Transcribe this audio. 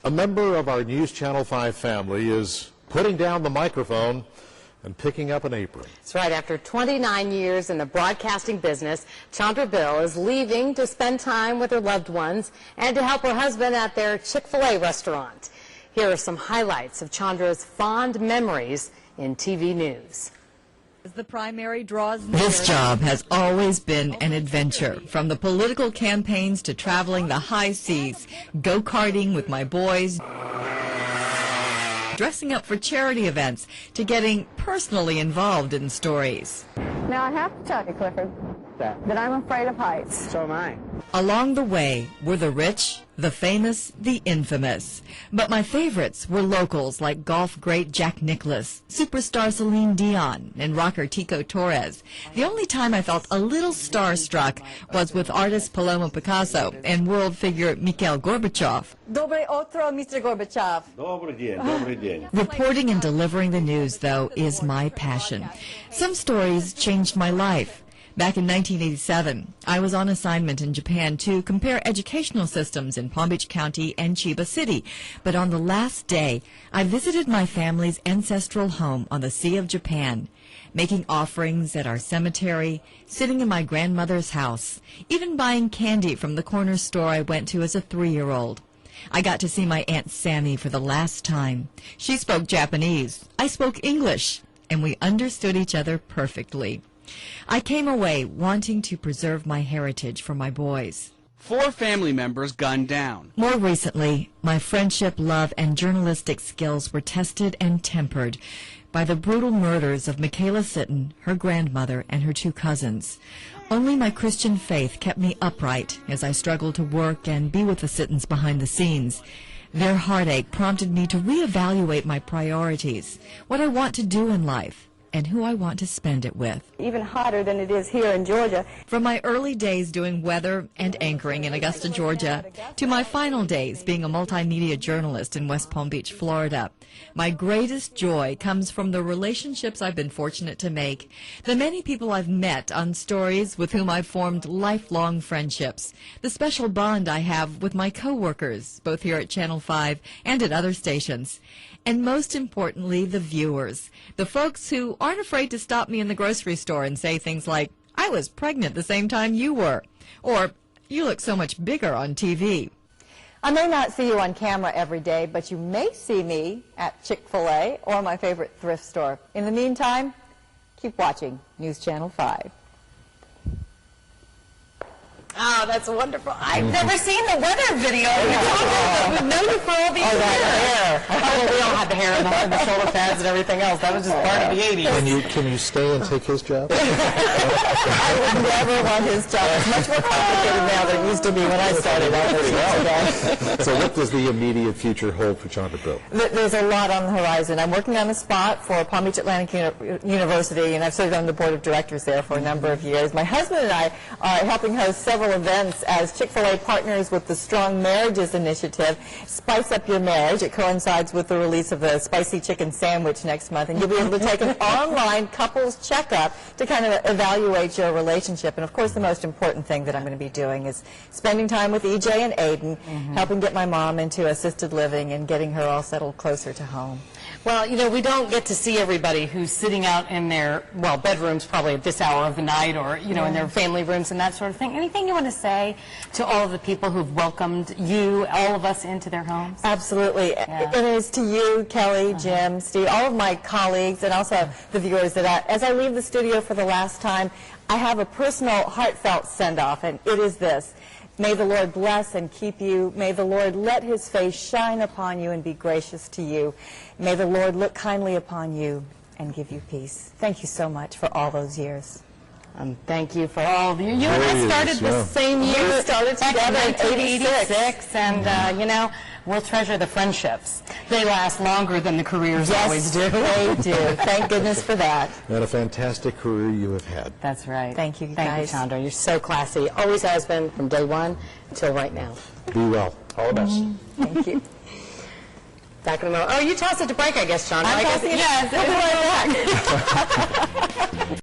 A member of our News Channel 5 family is putting down the microphone and picking up an apron. That's right. After 29 years in the broadcasting business, Chandra Bill is leaving to spend time with her loved ones and to help her husband at their Chick-fil-A restaurant. Here are some highlights of Chandra's fond memories in TV news. The primary draws near. This job has always been an adventure, from the political campaigns to traveling the high seas, go-karting with my boys, dressing up for charity events, to getting personally involved in stories. Now, I have to tell you, Clifford, that I'm afraid of heights. So am I. Along the way were the rich, the famous, the infamous. But my favorites were locals like golf great Jack Nicklaus, superstar Celine Dion, and rocker Tico Torres. The only time I felt a little starstruck was with artist Paloma Picasso and world figure Mikhail Gorbachev. Dobre otro, Mr. Gorbachev. Добрый день, добрый день. Reporting and delivering the news, though, is my passion. Some stories changed my life. Back in 1987, I was on assignment in Japan to compare educational systems in Palm Beach County and Chiba City. But on the last day, I visited my family's ancestral home on the Sea of Japan, making offerings at our cemetery, sitting in my grandmother's house, even buying candy from the corner store I went to as a 3-year-old. I got to see my Aunt Sammy for the last time. She spoke Japanese, I spoke English, and we understood each other perfectly. I came away wanting to preserve my heritage for my boys. 4 family members gunned down. More recently, my friendship, love, and journalistic skills were tested and tempered by the brutal murders of Michaela Sitton, her grandmother, and her 2 cousins. Only my Christian faith kept me upright as I struggled to work and be with the Sittons behind the scenes. Their heartache prompted me to reevaluate my priorities, what I want to do in life, and who I want to spend it with. Even hotter than it is here in Georgia. From my early days doing weather and anchoring in Augusta, Georgia, to my final days being a multimedia journalist in West Palm Beach, Florida, my greatest joy comes from the relationships I've been fortunate to make, the many people I've met on stories with whom I've formed lifelong friendships, the special bond I have with my co-workers, both here at Channel 5 and at other stations, and most importantly, the viewers, the folks who aren't afraid to stop me in the grocery store and say things like, "I was pregnant the same time you were," or "You look so much bigger on TV." I may not see you on camera every day, but you may see me at Chick-fil-A or my favorite thrift store. In the meantime, keep watching News Channel 5. Oh, that's wonderful. I've never seen the weather video. We've known you for all these years. that hair. Oh, well, we all had the hair and the shoulder pads and everything else. That was just part of the 80s. Can you stay and take his job? I would never want his job. It's much more complicated now than it used to be when I started out. So what does the immediate future hold for Chandra Bill? There's a lot on the horizon. I'm working on a spot for Palm Beach Atlantic University, and I've served on the board of directors there for a number of years. My husband and I are helping host several events as Chick-fil-A partners with the Strong Marriages Initiative, Spice Up Your Marriage. It coincides with the release of the Spicy Chicken Sandwich next month, and you'll be able to take an online couples checkup to kind of evaluate your relationship. And of course, the most important thing that I'm going to be doing is spending time with EJ and Aiden, helping get my mom into assisted living and getting her all settled closer to home. Well, you know, we don't get to see everybody who's sitting out in their, well, bedrooms probably at this hour of the night, or, you know, in their family rooms and that sort of thing. Anything you want to say to all of the people who've welcomed you, all of us, into their homes? Absolutely. Yeah. It is to you, Kelly, Jim, Steve, all of my colleagues, and also the viewers that as I leave the studio for the last time, I have a personal, heartfelt send-off, and it is this. May the Lord bless and keep you. May the Lord let his face shine upon you and be gracious to you. May the Lord look kindly upon you and give you peace. Thank you so much for all those years. Thank you for all of you. You and I started the same year. We started together in 1986, and you know, we'll treasure the friendships. They last longer than the careers always do. They do. Thank goodness for that. And a fantastic career you have had. That's right. Thank you, guys. Thank you, Chandra. You're so classy. Always has been from day one until right now. Be well. All the best. Thank you. Back in a moment. Oh, you tossed it to break, I guess, Chandra. I'm tossing it. Yes. I'll be right back.